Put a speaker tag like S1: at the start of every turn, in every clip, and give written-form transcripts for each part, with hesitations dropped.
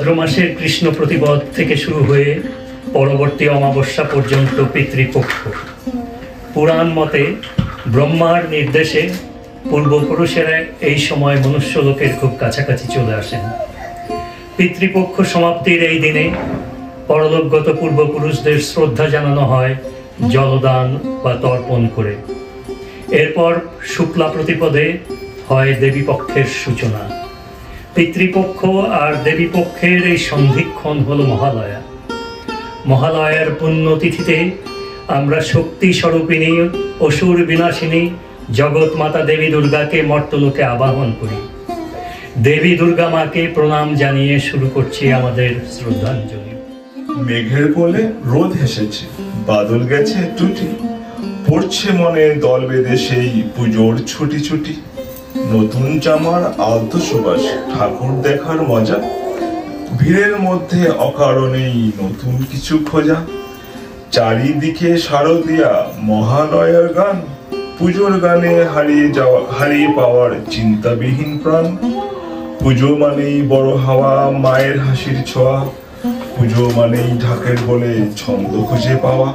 S1: ভাদ্র মাসের কৃষ্ণ প্রতিপদ থেকে শুরু হয়ে পরবর্তী অমাবস্যা পর্যন্ত পিতৃপক্ষ। পুরাণ মতে ব্রহ্মার নির্দেশে পূর্বপুরুষেরা এই সময় মনুষ্যলোকের খুব কাছাকাছি চলে আসেন। পিতৃপক্ষ সমাপ্তির এই দিনে পরলোকগত পূর্বপুরুষদের শ্রদ্ধা জানানো হয় জলদান বা তর্পণ করে। এরপর শুক্লা প্রতিপদে হয় দেবীপক্ষের সূচনা। পিতৃপক্ষ আর দেবীপক্ষের এই সন্ধিক্ষণ হল মহালয়া। মহালয়ার পুণ্যতিথিতে আমরা শক্তি স্বরূপিণী, অসুর বিনাশিনী জগৎ মাতা দেবী দুর্গাকে মর্তলোকে আবাহন করি। দেবী দুর্গা মাকে প্রণাম জানিয়ে শুরু করছি আমাদের শ্রদ্ধাঞ্জলি।
S2: মেঘের কোলে রোদ হেসেছে, বাদল গেছে টুটি, পড়ছে মনে দল বেঁধে সেই পুজোর ছুটি ছুটি। নতুন জামার আলতো সুবাস, ঠাকুর দেখার মজা, ভিড়ের মধ্যে অকারণেই নতুন কিছু খোঁজা। চারিদিকে শারদিয়া মহালয়ার গান, পুজোর গানে হারিয়ে পাওয়ার চিন্তাবিহীন প্রাণ। পুজো মানেই বড় হাওয়া, মায়ের হাসির ছোঁয়া, পুজো মানেই ঢাকের বলে ছন্দ খুঁজে পাওয়া।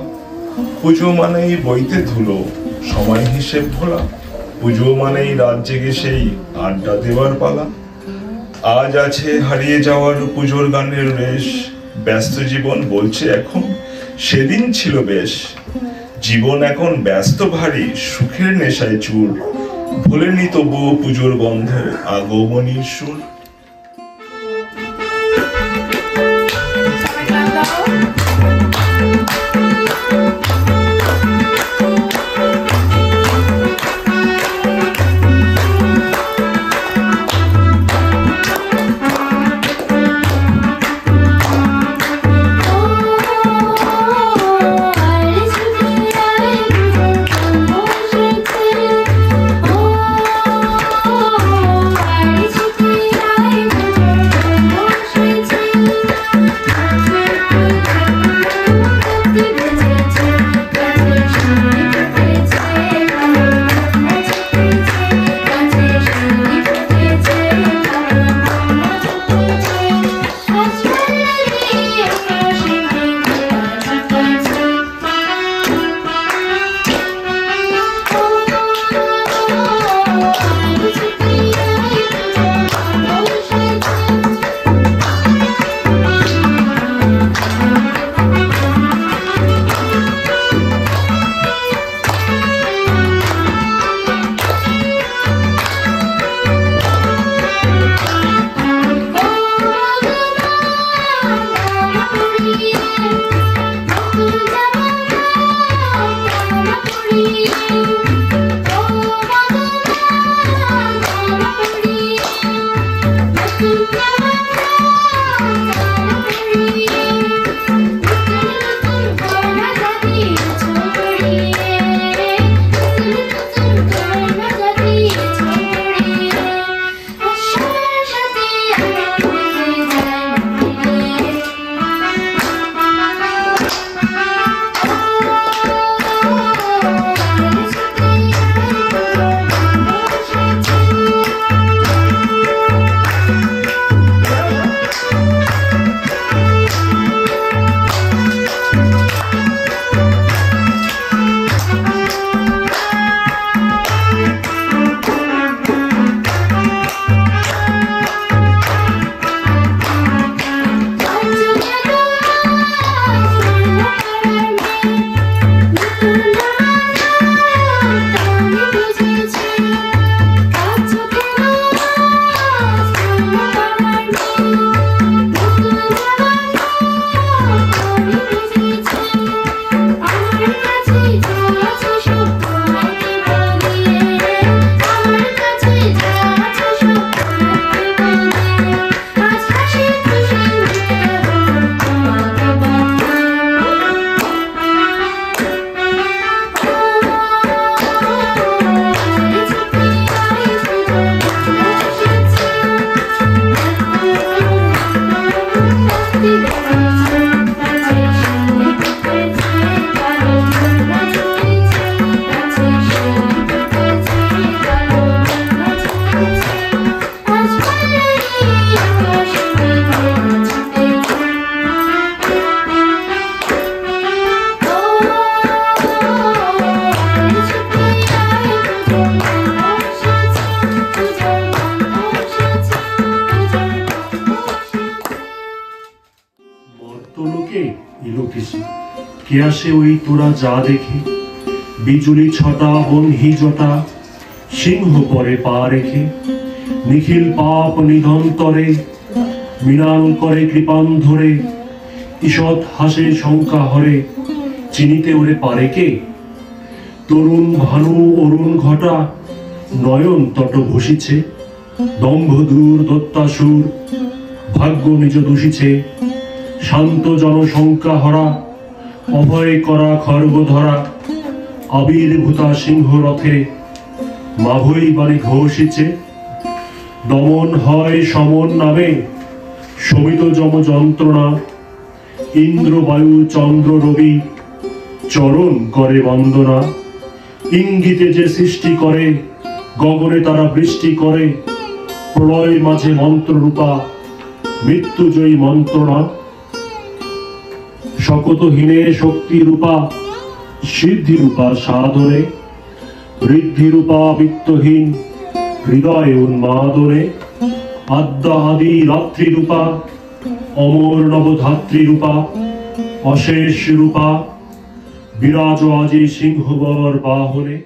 S2: পুজো মানেই বইতে ধুলো, সময় হিসেব ভোলা, পুজো মানেই রাত জেগে সেই আড্ডা দেওয়ার পালা। আজ আছে হারিয়ে যাওয়ার পুজোর গানের রেশ, ব্যস্ত জীবন বলছে এখন সেদিন ছিল বেশ। জীবন এখন ব্যস্ত ভারী, সুখের নেশায় চুর, ভুলেনি তবুও পুজোর গন্ধের আগমনীর সুর।
S3: কে আসে ওই তোরা যা দেখে, বিজুলি ছটা বন্ধি জটা, সিংহ পরে পা রেখে, নিখিল পাপ নিধন তরে, মৃণাল করে কৃপান ধরে, ঈষৎ হাসে শঙ্কা হরে, চিনিতে ওরে পারে কে? তরুণ ভানু অরুণ ঘটা, নয়ন তট ভসিছে, দম্ভ দূর দত্তাসুর, ভাগ্য নিজ দূষিছে, শান্ত জনশঙ্কা হরা, অভয় করা খর্গ ধরা, আবির্ভূতা সিংহ রথে, মাভৈ বাণী ঘোষিছে, দমন হয় সমন নামে, শমিত যম যন্ত্রণা, ইন্দ্র বায়ু চন্দ্র রবি, চরণ করে বন্দনা, ইঙ্গিতে যে সৃষ্টি করে, গগনে তারা বৃষ্টি করে, প্রলয় মাঝে মন্ত্ররূপা, মৃত্যুজয়ী মন্ত্রণা, শকতহীনে শক্তি রূপা, সিদ্ধি রূপা সাধনে, ঋদ্ধি রূপা বিত্তহীন, হৃদয় উন্মাদনে, আদ্যা আদি রাত্রি রূপা, অমর নবধাত্রী রূপা, অশেষ রূপা, বিরাজ আজি সিংহবর বাহনে।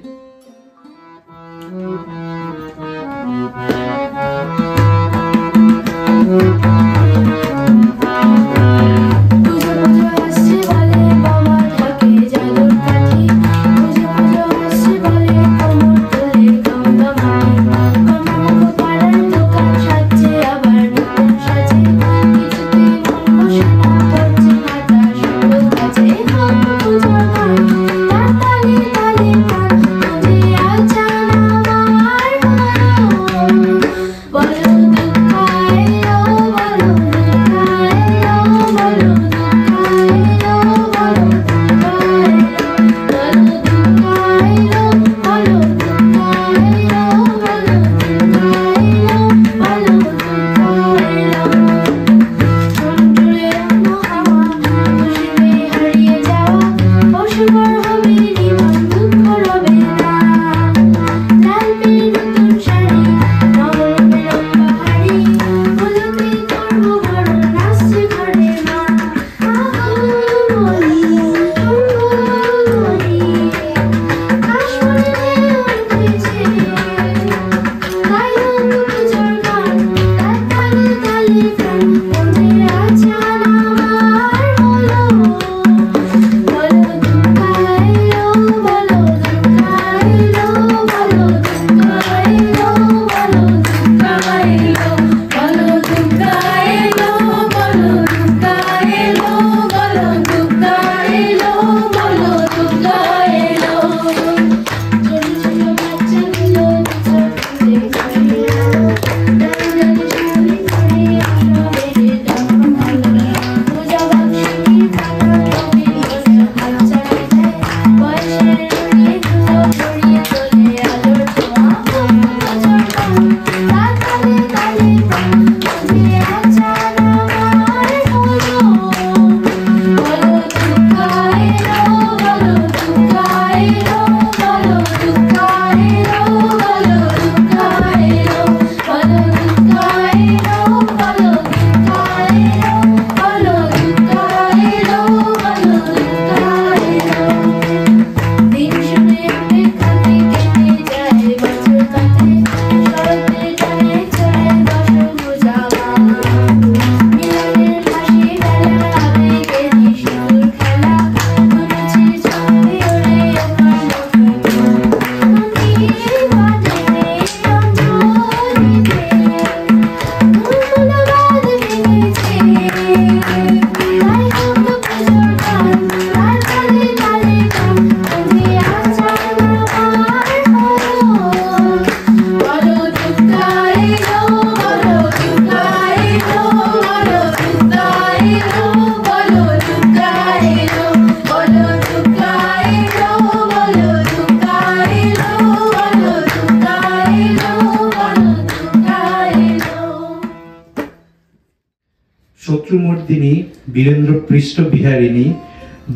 S4: শত্রুমর্দিনী বীরেন্দ্র পৃষ্ঠ বিহারিণী,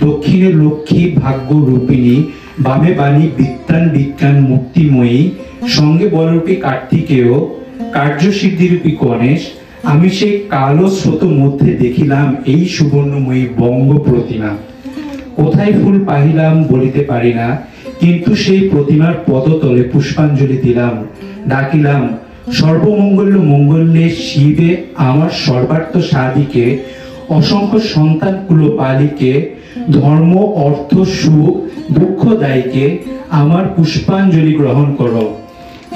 S4: দক্ষিণে লক্ষ্মী ভাগ্য রূপিণী, বামে বাণী বিদ্যান বিজ্ঞান মুক্তিময়ী, সঙ্গে বলরূপী কার্তিকেয়, কার্যসিদ্ধিরূপী গণেশ, আমি সেই কালো স্রোত মধ্যে দেখিলাম এই সুবর্ণময়ী বঙ্গ প্রতিমা। কোথায় ফুল পাহিলাম বলিতে পারি না, কিন্তু সেই প্রতিমার পদতলে পুষ্পাঞ্জলি দিলাম, ডাকিলাম সর্বমঙ্গল্য মঙ্গলে শিবে আমার সর্বার্থ সাধিকে, অসংখ্য সন্তান কুল পালিকে, ধর্ম অর্থ সুখ দুঃখদায়ীকে আমার পুষ্পাঞ্জলি গ্রহণ করো।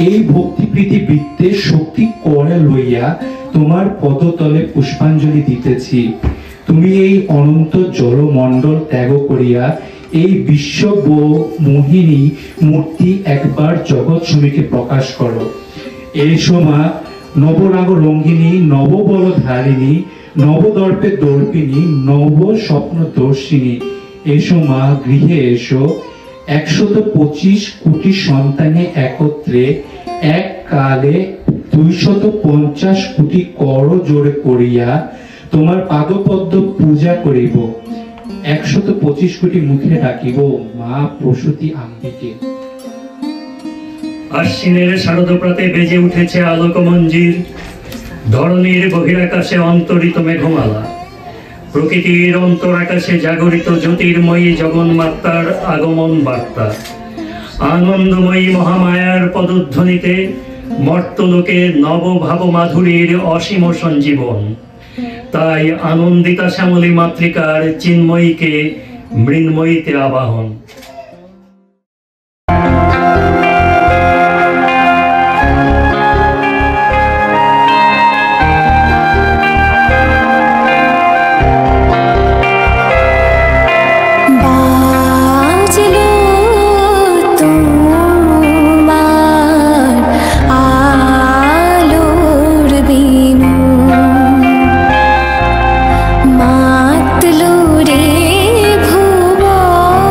S4: এই ভক্তিপ্রীতি বৃত্তে শক্তি করে লইয়া তোমার পদতলে পুষ্পাঞ্জলি দিতেছি। তুমি এই অনন্ত জলমণ্ডল ত্যাগ করিয়া এই বিশ্ব মোহিনী মূর্তি একবার জগৎ সমীকে প্রকাশ করো। এই সময় নবরাগ রঙ্গিনী, নববল ধারিণী, নবদর্পে দর্পিনী, নব স্বপ্ন দর্শিনী, এসো মা গৃহে এসো। 125 কোটি সন্তানে একত্রে এক কালে 250 কোটি কর জোরে করিয়া তোমার পাদপদ্ম পূজা করিব। 125 কোটি মুখে ডাকিব মা প্রসূতি আম্বিকে।
S1: আশ্বিনের শারদপ্রাতে বেজে উঠেছে আলোক মঞ্জির, ধরণীর বহিরাকাশে অন্তরিত মেঘমালা, প্রকৃতির অন্তরাকাশে জাগরিত জ্যোতির্ময়ী জগন্মাতার আগমন বার্তা। আনন্দময়ী মহামায়ার পদধ্বনিতে মর্তলোকে নবভাব মাধুরীর অসীম সঞ্জীবন। তাই আনন্দিতা শ্যামলী মাতৃকার চিন্ময়ীকে মৃন্ময়ীতে আবাহন।
S5: মাতলো রে ভুবন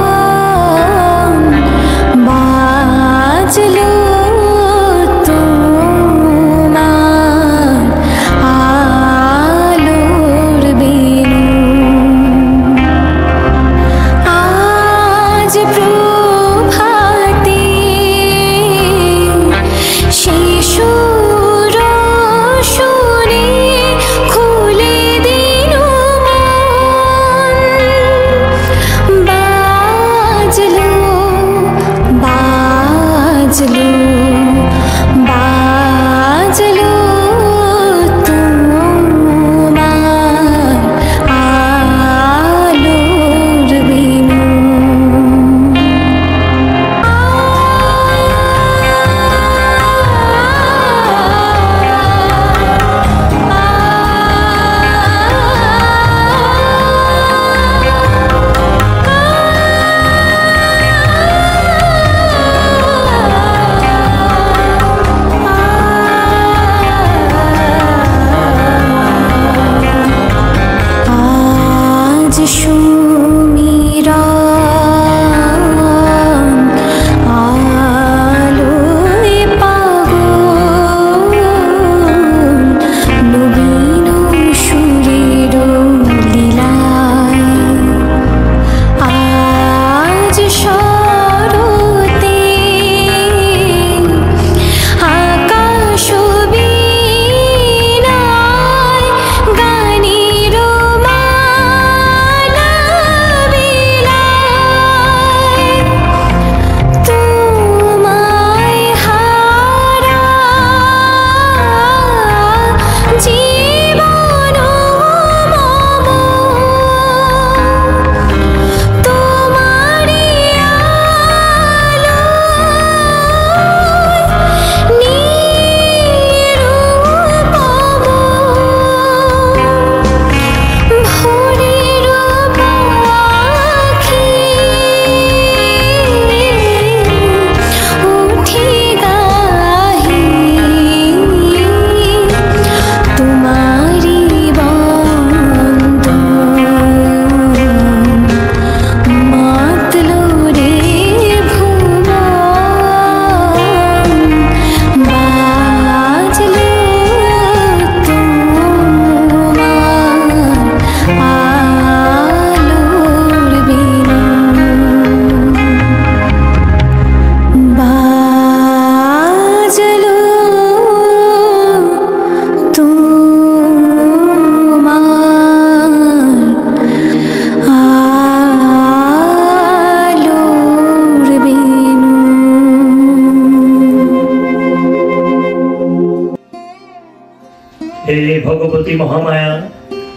S1: ভগবতী মহামায়া,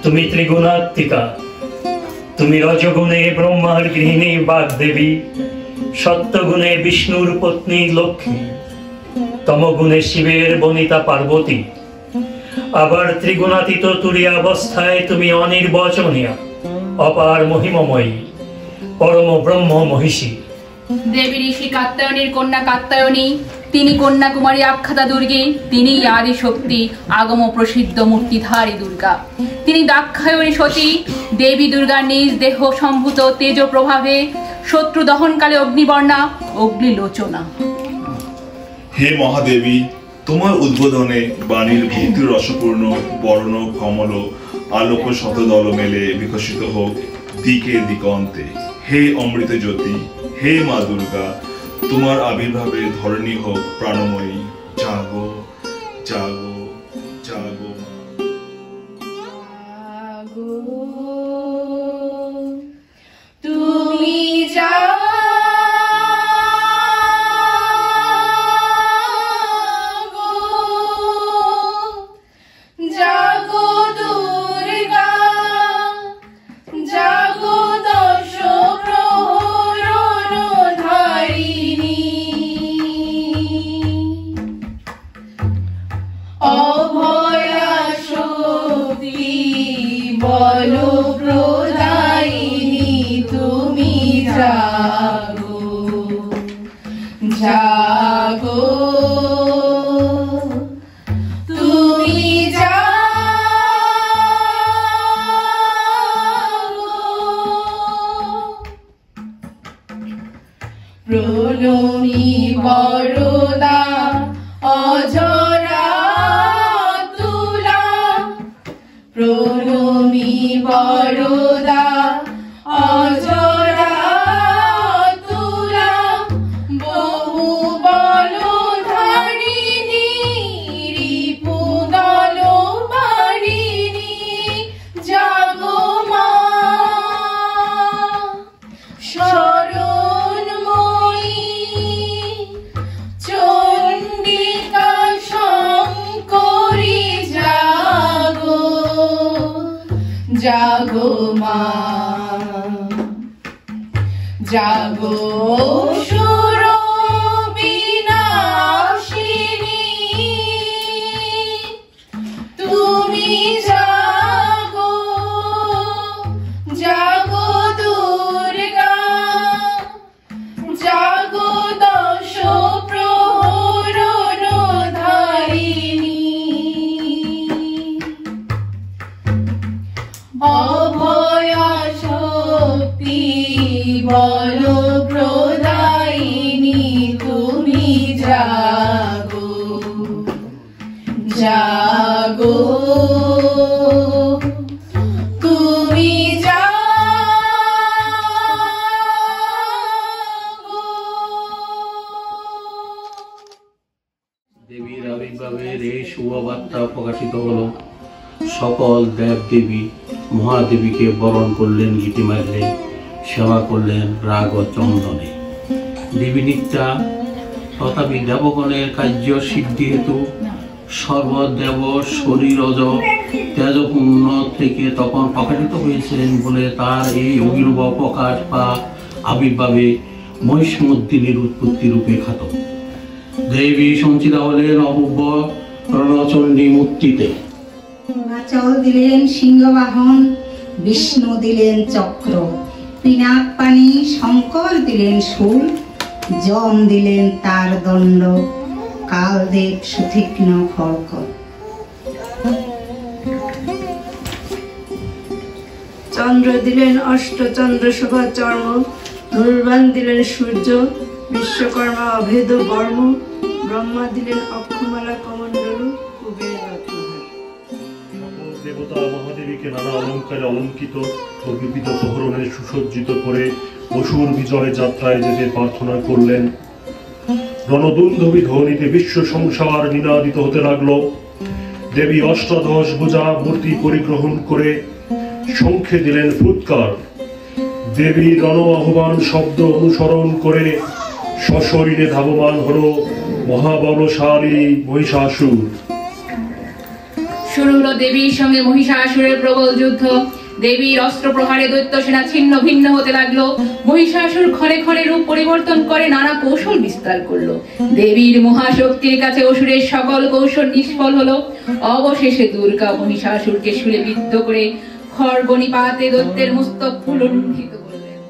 S1: তুমি ত্রিগুণাত্মিকা। তুমি রজগুণে ব্রহ্মার গৃহিণী বাগদেবী, সত্যগুণে বিষ্ণুর পত্নী লক্ষ্মী, তমগুণে শিবের বনিতা পার্বতী, আবার ত্রিগুণাতীত তুরীয় অবস্থায় তুমি অনির্বচনীয়, অপার মহিমময়ী, পরম ব্রহ্ম মহিষী।
S5: দেবী ঋষি কাত্যায়নীর কন্যা কাত্যায়নী, তিনি কন্যাকুমারী আখ্যাতা দুর্গে, তিনি আদি শক্তি, আগম প্রসিদ্ধ মূর্তিধারী দুর্গা। তিনি দাক্ষায়ণী সতী, দেবী দুর্গার নিজ দেহ সম্ভূত তেজ প্রভাবে শত্রু দহনকালে অগ্নিবর্ণা, অগ্নিলোচনা।
S2: হে মহাদেবী, তোমার উদ্বোধনে বাণীর ভক্তি রসপূর্ণ বর্ণ কমল আলোক শতদল মেলে বিকশিত হোক দিকে দিগন্তে। হে অমৃত জ্যোতি, হে মা দুর্গা, তোমার আবির্ভাবে ধরণী হোক প্রাণময়ী। জাগো জাগো জাগো মা।
S5: তুমি জাগো দুর্গা, জাগো দশ প্রহরণধারিণী, অভয়া শক্তি বল প্রদায়িনী, তুমি জাগো জাগো, তুমি প্রণমী বরদা অজরা তুলা, প্রণমী বরদা অজরা তুলা, বহু বল ধারিণী, রিপু দল বারিণী, জাগো মা শরণময়ী, চণ্ডিকা শঙ্করী, জাগো জাগো মা, জাগো অসুর বিনাশিনী, তুমি জাগো জাগো দুর্গা, জাগো দশ প্রহরণধারিণী, অভয়া শক্তি বল প্রদায়িনী, তুমি জাগো জাগো, তুমি
S6: দেবীর আবির্ভাবের এই শুভবার্তা প্রকাশিত হলো। সকল দেব দেবী মহাদেবীকে বরণ করলেন, গীতি মারলেন, সেবা করলেন রাগ ও চন্দনে। দেবী নিত্যা তথাপি দেবগণের কার্য সিদ্ধি হেতু সর্বদেব শরীরজ তেজপূর্ণ থেকে তখন প্রকাশিত হয়েছিলেন বলে তার এই অভিরূপ প্রকাশ বা আবির্ভাবে মহিষমর্দিনীর উৎপত্তি রূপে খ্যাত। দেবী সঞ্চিতা হলেন অপূর্ব রণচণ্ডী মূর্তিতে।
S7: হিমাচল দিলেন সিংহবাহন, বিষ্ণু দিলেন চক্র, পিনাক পানি শঙ্কর দিলেন শূল, যম দিলেন তার দণ্ড, কালদেব সুতীক্ষ্ণ খড়গ।
S8: চন্দ্র দিলেন অষ্টচন্দ্র শোভা চর্ম, ধনুর্বাণ দিলেন সূর্য, বিশ্বকর্মা অভেদ বর্ম, ব্রহ্মা দিলেন অক্ষমালা কমণ্ডল, কুবের রত্নহার।
S3: দেবতা মহাদেবীকে নানা অলঙ্কারে অলঙ্কিত ও বিবিধ তোরণে সুসজ্জিত করে অসুর বিজয় যাত্রায় যেতে প্রার্থনা করলেন। রণদুন্দুভি ধ্বনিতে বিশ্ব সংসার নিনাদিত হতে লাগলো। দেবী অষ্টাদশ ভুজা মূর্তি পরিগ্রহণ করে শঙ্খে দিলেন ফুৎকার। দেবী রণ আহ্বান শব্দ অনুসরণ করে সশরীরে ধাবমান হল মহাবলশালী মহিষাসুর।
S5: শুরু হলো দেবীর সঙ্গে মহিষাসুরের প্রবল যুদ্ধ। দেবীর অস্ত্র প্রহারে দৈত্য সেনা ছিন্ন ভিন্ন হতে লাগলো। মহিষাসুর ক্ষণে ক্ষণে রূপ পরিবর্তন করে নানা কৌশল বিস্তার করলো। দেবীর মহাশক্তির কাছে অসুরের সকল কৌশল নিষ্ফল হলো। অবশেষে দুর্গা মহিষাসুরকে শুলে বিদ্ধ করে খড়গ নিপাতে দৈত্যের মস্তক পুনরুত্থিত করলেন।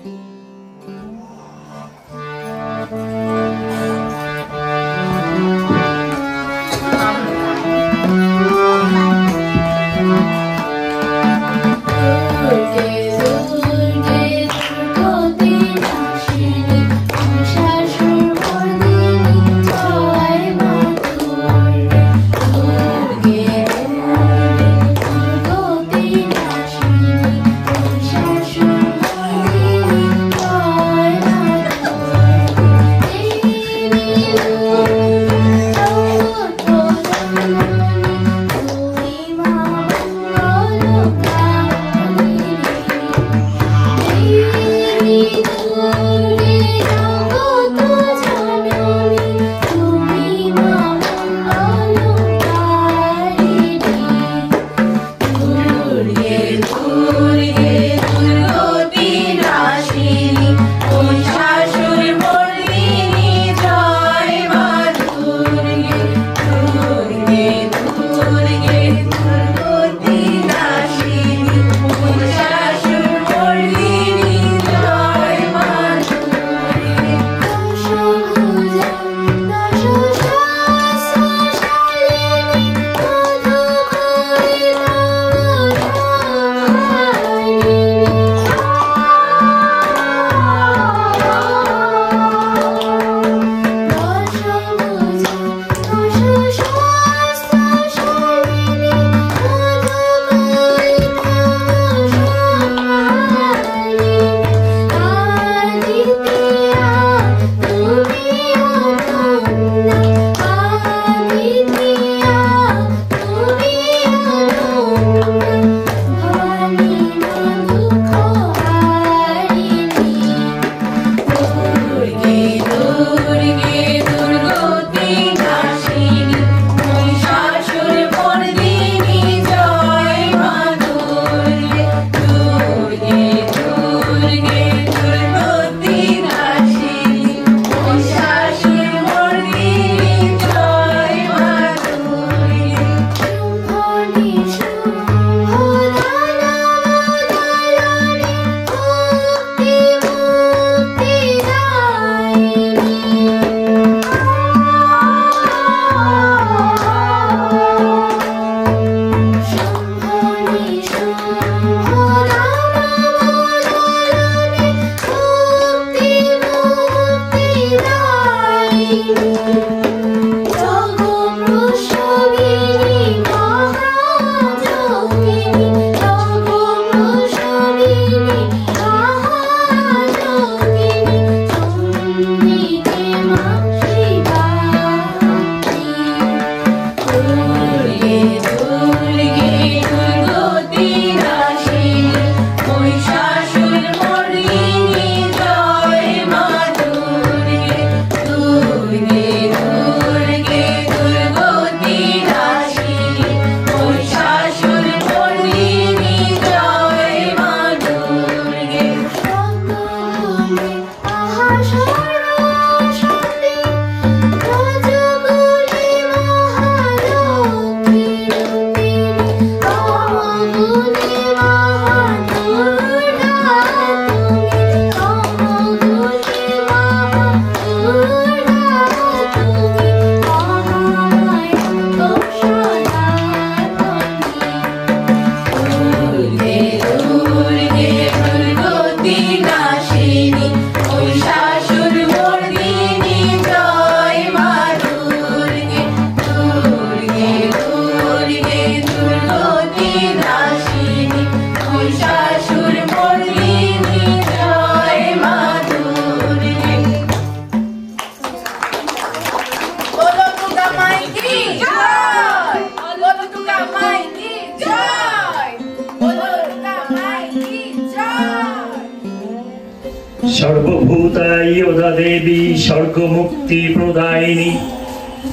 S1: सर्वभूतायोदा देवी स्वर्गमुक्ति प्रदायिनी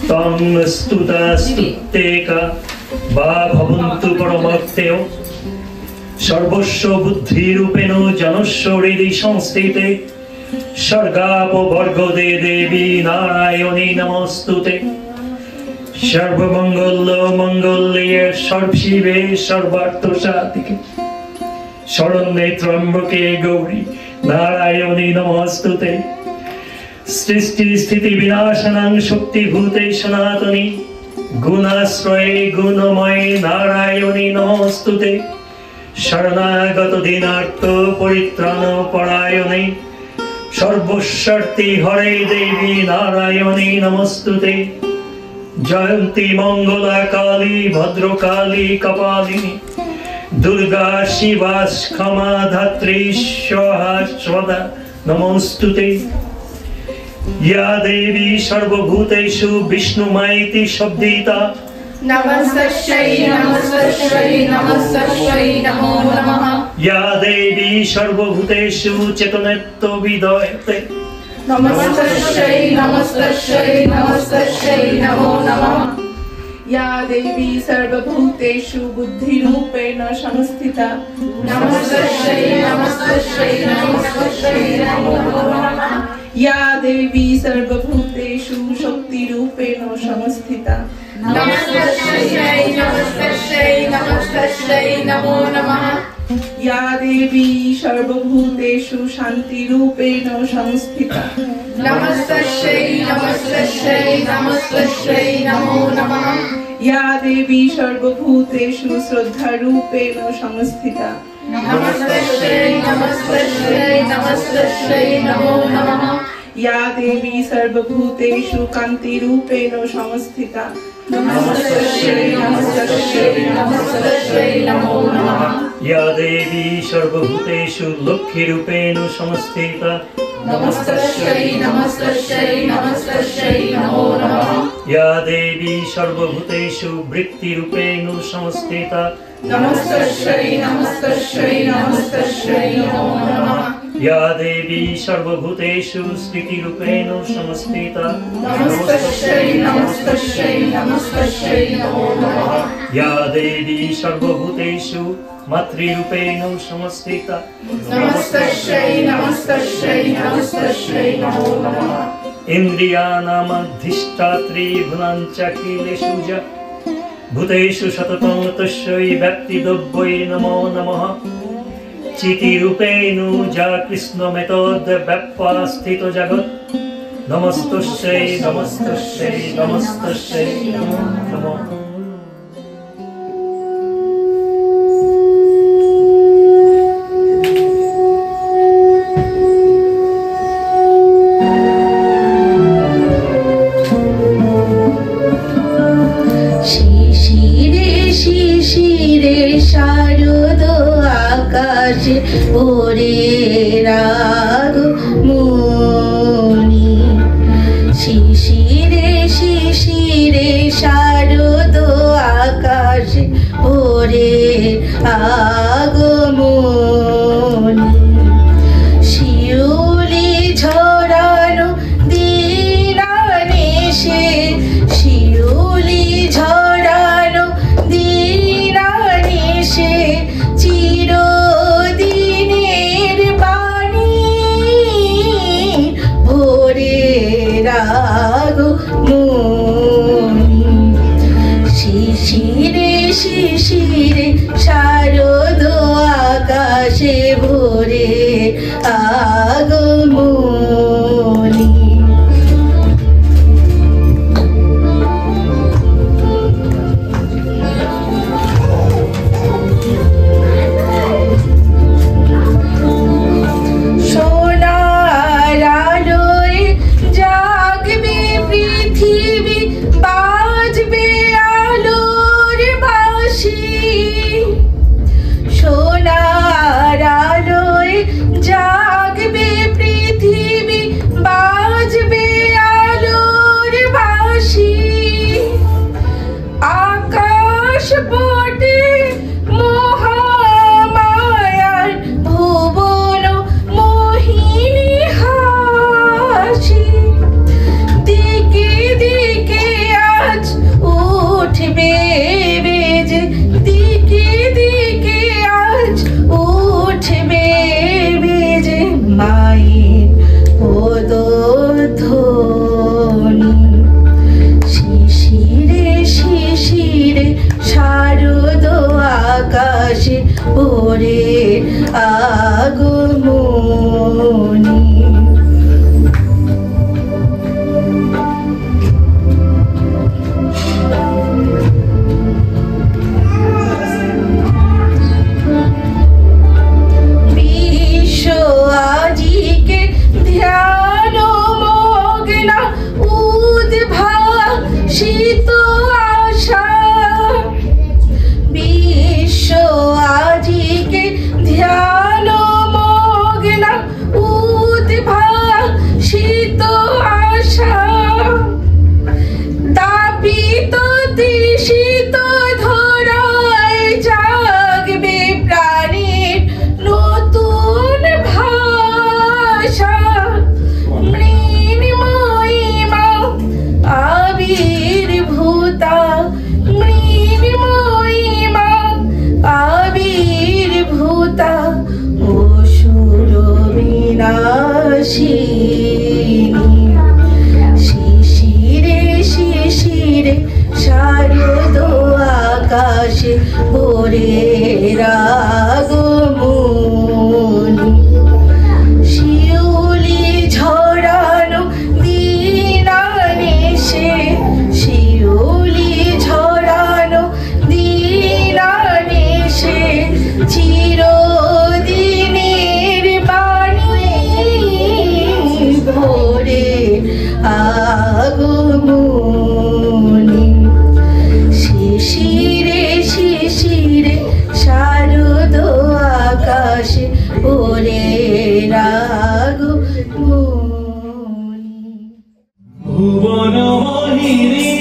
S1: तम स्तुता स्तुत्येका বা ভবন্তু পরমর্তেও সর্বস্ব বুদ্ধি রূপেণ জনস্ব হৃদি সংস্থিতে স্বর্গাপবর্গদে দেবী নারায়ণী নমস্তুতে। সর্বমঙ্গল মঙ্গল্যে সর্বশিবে সর্বার্থ সাধিকে শরণ্যে ত্র্যম্বকে গৌরী নারায়ণী নমস্তুতে। সৃষ্টি স্থিতি বিনাশনাং শক্তিভূতে সনাতনী গুণাশ্রয়ে গুণময়ে নারায়ণী নমস্তুতে। শরণাগত দীনার্থ পরিত্রাণ পরায়ণে সর্বস্বার্থী হরে দেবী নারায়ণী নমস্তুতে। জয়ন্তী মঙ্গলা কালী ভদ্রকালী কপালিনী দুর্গা শিবা ক্ষমা ধাত্রী স্বাহা স্বদা নমস্তুতে। या देवी सर्वभूतेषु विष्णुमायेति शब्दिता
S5: नमस्तस्यै नमस्तस्यै नमस्तस्यै नमो नमः।
S1: या देवी सर्वभूतेषु चेतनत्व विदयते
S5: नमस्तस्यै नमस्तस्यै नमस्तस्यै नमो नमः। या देवी सर्वभूतेषु बुद्धिरूपेण संस्थिता नमस्तस्यै नमस्तस्यै नमस्तस्यै नमो नमः। या देवी सर्वभूतेषु शक्तिरूपेण संस्थिता नमस्तस्यै नमस्तस्यै नमस्तस्यै नमो नमः। या देवी सर्वभूतेषु शान्तिरूपेण संस्थिता नमस्तस्यै नमस्तस्यै नमस्तस्यै नमो नमः। या देवी सर्वभूतेषु श्रद्धारूपेण संस्थिता नमस्तस्यै नमस्तस्यै नमस्तस्यै नमो नमः। या देवी सर्वभूतेषु कान्तिरूपेण संस्थिता नमस्तस्यै नमस्तस्यै नमस्तस्यै नमो नमः।
S1: या देवी सर्वभूतेषु लक्ष्मीरूपेण संस्थिता
S5: नमस्तस्यै नमस्तस्यै नमस्तस्यै नमो नमः।
S1: या देवी सर्वभूतेषु वृत्तिरूपेण संस्थिता
S5: नमस्तस्यै नमस्तस्यै नमस्तस्यै नमो नमः।
S1: या देवी सर्वभूतेषु स्थितिरूपेण संस्थिता
S5: नमस्तस्यै नमस्तस्यै नमस्तस्यै नमो नमः।
S1: या देवी सर्वभूतेषु मातृरूपेण संस्थिता
S5: नमस्तस्यै नमस्तस्यै नमस्तस्यै नमो नमः।
S1: इन्द्रियाणामधिष्ठात्री भुवनाञ्चाखिलेषु च भूतेषु सततं तस्यै व्यक्तिद्रव्यै नमो नमः। चितिरूपेण जा कृष्णमेतद्व्याप्य स्थितो जगत् नमस्तस्यै नमस्तस्यै नमस्तस्यै नमो नमः।
S9: ওরে রাগ মনি শিশিরে শিশিরে শারদ আকাশে ওরে আগমনি শিউলি ঝরানো দিনানেশে শিউলি ঝরানো দিনানেশে চিরদিনের বাণী ভোরে রাগ মনি শিশিরে শিশিরে শারদ আকাশে ভোরে আগমনি। সোনার আলোয় জাগবে পৃথিবী রাগমণি শিশিরে শিশিরে শারদ আকাশে ওরে রাগমণি
S4: ভুবন মোহিনী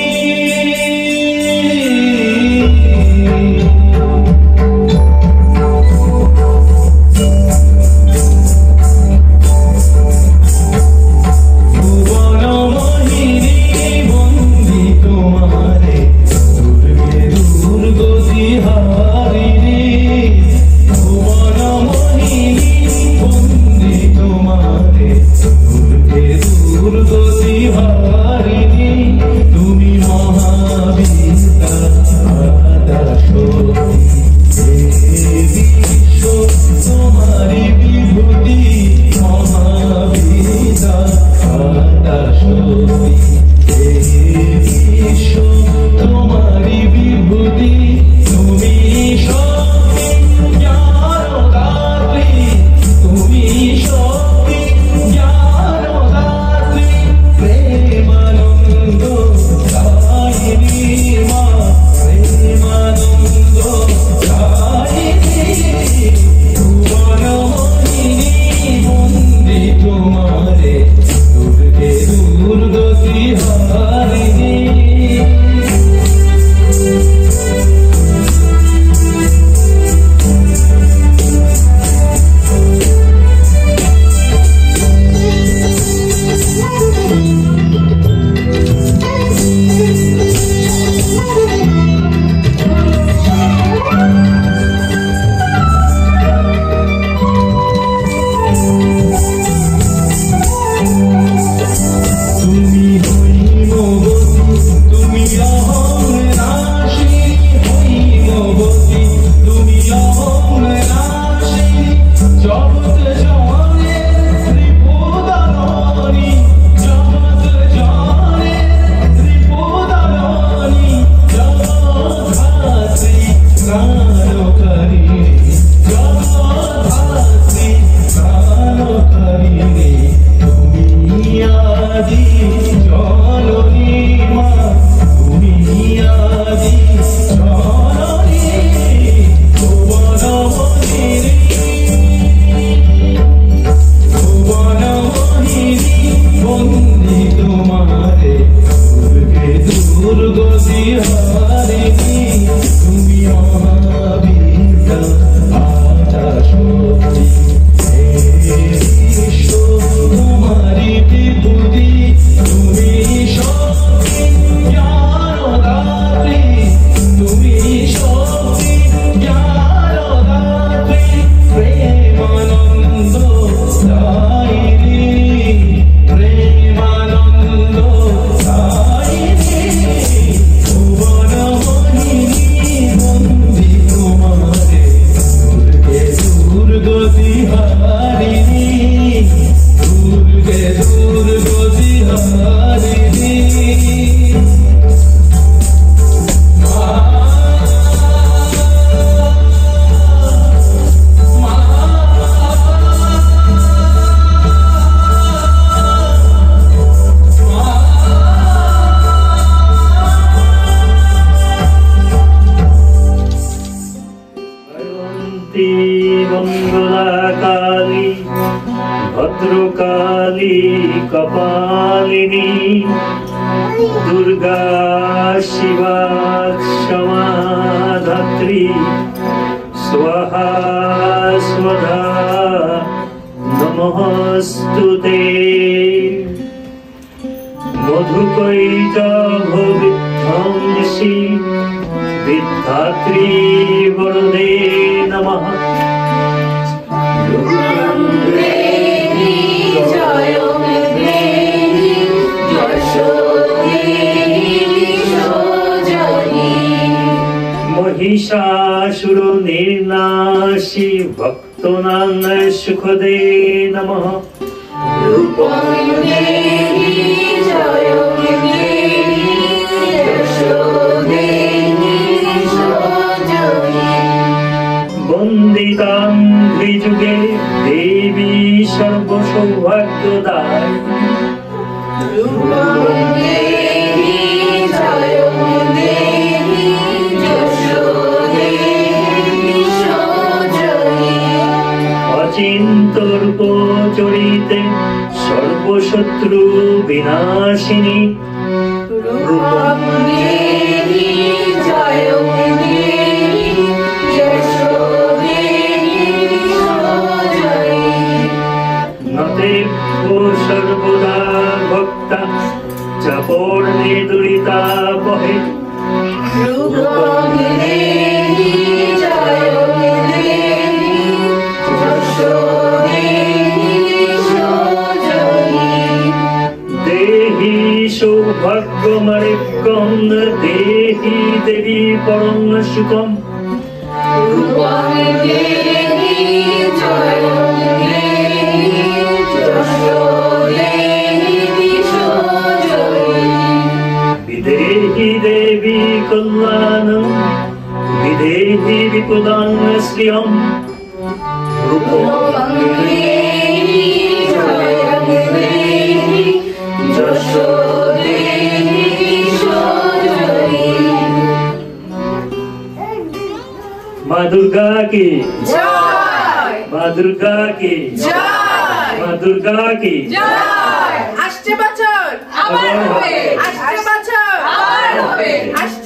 S1: मंगलाकाली भद्रकाली कपालिनी दुर्गा शिवा क्षमा धात्री स्वाहा स्वधा नमस्तुते मधुकैटभविध्वंसी विद्धात्री वरदे नमः। महिषासुर निर्नाशी भक्तोनां सुखदे नमः। वन्दितां द्विजुगे देवी सर्वसौभाग्यदायिनी শত্রু বিনাশিনী
S9: রূপং দেহি জয়ং দেহি যশো দেহি সজয়ী
S1: নতেভ্য সর্বদা ভক্তা চাপর্ণে দুরিতা বহে
S9: রূপং দেহি জয়ং দেহি যশো দেহি সজয়ী
S1: দেহি সৌভাগ্যমরিক্কং দেহি দেবী পরম সুখম
S9: রূপং দেহি জয়ং দেহি যশো দেহি সজয়ী
S1: বিদেহি দেবী কল্যাণং বিদেহি বিপুলাং শ্রিয়ম
S9: রূপং দেহি জয়ং দেহি যশো দেহি সজয়ী
S1: মা দুর্গা কি
S9: জয়
S1: মা দুর্গা কি
S9: জয়
S1: মা দুর্গা কি
S9: জয় আসছে বছর আবার হবে আসছে বছর আবার হবে আসছে